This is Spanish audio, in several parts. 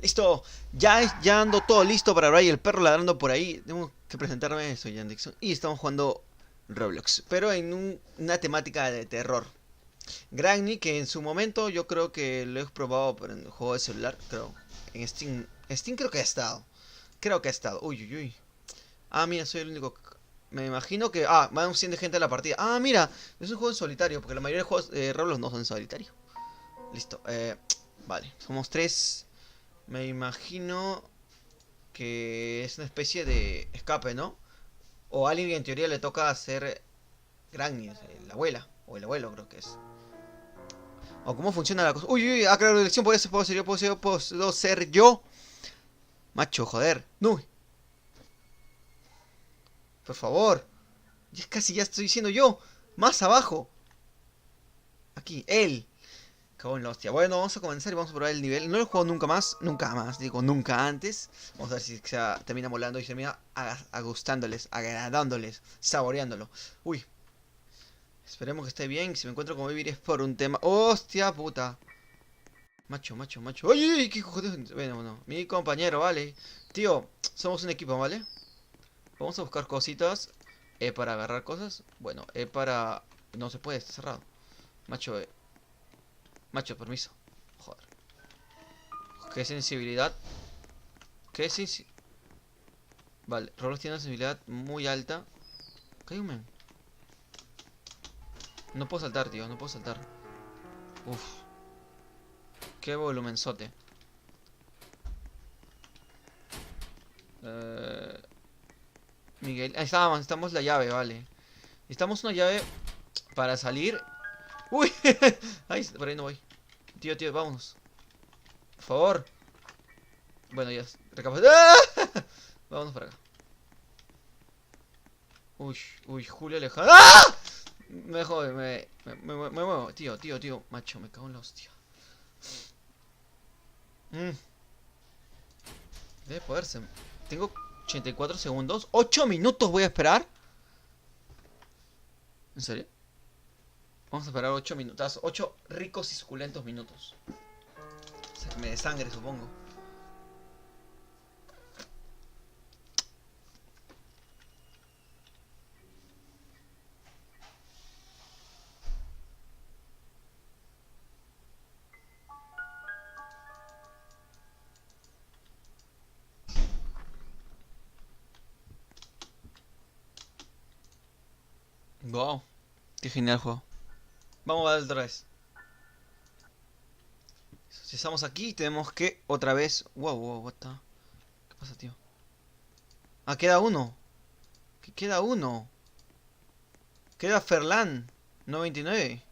Listo, ya ando todo listo para hablar y el perro ladrando por ahí. Tengo que presentarme, soy Jan Dixon y estamos jugando Roblox, pero en una temática de terror. Granny, que en su momento yo creo que lo he probado pero en el juego de celular, creo. En Steam creo que ha estado. Creo que ha estado. Uy, uy, uy. Ah, mira, soy el único. Me imagino que. Ah, van 100 de gente a la partida. Ah, mira, es un juego en solitario, porque la mayoría de juegos de Roblox no son en solitario. Listo, vale, somos tres. Me imagino que es una especie de escape, ¿no? O a alguien que en teoría le toca hacer Granny, la abuela, o el abuelo creo que es. O cómo funciona la cosa. Uy, uy, ah, claro, la elección puedo ser yo, puedo ser yo. Macho, joder. No, por favor. Ya casi ya estoy diciendo yo. Más abajo. Aquí, él. Cago en la hostia. Bueno, vamos a comenzar y vamos a probar el nivel. No lo he jugado nunca más, digo nunca antes. Vamos a ver si se termina molando y se termina gustándoles, agradándoles, saboreándolo. Uy, esperemos que esté bien. Si me encuentro con vivir es por un tema. ¡Hostia puta! Macho, macho, macho. ¡Ay, ay! ¿Qué cojones? Bueno, bueno. Mi compañero, vale. Tío, somos un equipo, ¿vale? Vamos a buscar cositas. Para agarrar cosas. Bueno, para. No se puede, está cerrado. Macho, macho, permiso. Joder. Qué sensibilidad. Qué sensibilidad. Vale, Roblox tiene una sensibilidad muy alta. ¿Qué hay un men? No puedo saltar, tío, no puedo saltar. Uf, qué volumenzote. Eh, Miguel, ahí estábamos, necesitamos la llave, vale. Necesitamos una llave para salir. Uy, ay, por ahí no voy. Tío, tío, vámonos. Por favor. Bueno, ya, ¡Ah! Vámonos para acá. Uy, uy, Julio Alejandro. ¡Ah! Me jode, me muevo. Tío, tío, tío, macho, me cago en la hostia. Mm, debe poderse. Tengo 84 segundos. 8 minutos voy a esperar. ¿En serio? Vamos a esperar 8 minutos. 8 ricos y suculentos minutos. Me desangre, supongo. Wow, qué genial juego. Vamos a dar otra vez. Si estamos aquí, tenemos que otra vez. Wow, wow, what the. ¿Qué pasa, tío? Ah, queda uno. ¿Qué queda uno? Queda Ferlan 99.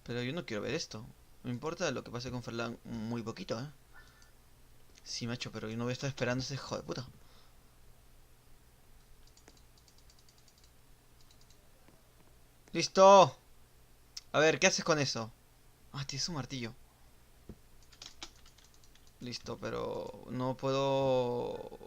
Pero yo no quiero ver esto. No importa lo que pase con Ferlan muy poquito, ¿eh? Sí, macho, pero yo no voy a estar esperando ese hijo de puta. ¡Listo! A ver, ¿qué haces con eso? Ah, tienes un martillo. Listo, pero no puedo.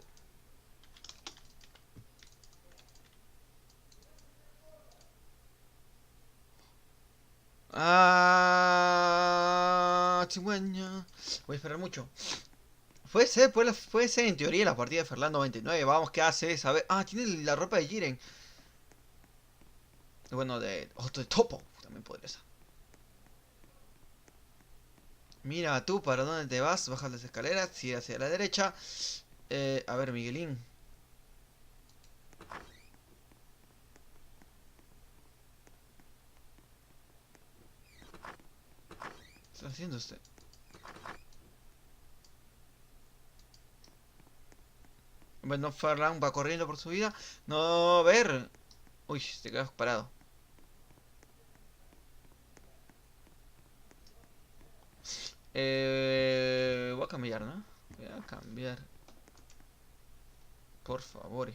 Ah, cigüeña. Voy a esperar mucho. Puede ser en teoría la partida de Ferland 99. Vamos, ¿qué haces? A ver. Ah, tiene la ropa de Jiren. Bueno, de. Otro de Topo. También podría ser. Mira, tú, ¿para dónde te vas? Bajas las escaleras, sigue hacia la derecha. A ver, Miguelín. ¿Qué está haciendo usted? Bueno, Ferland va corriendo por su vida. No, a ver. Uy, te quedas parado. Voy a cambiar, ¿no? Voy a cambiar. Por favor.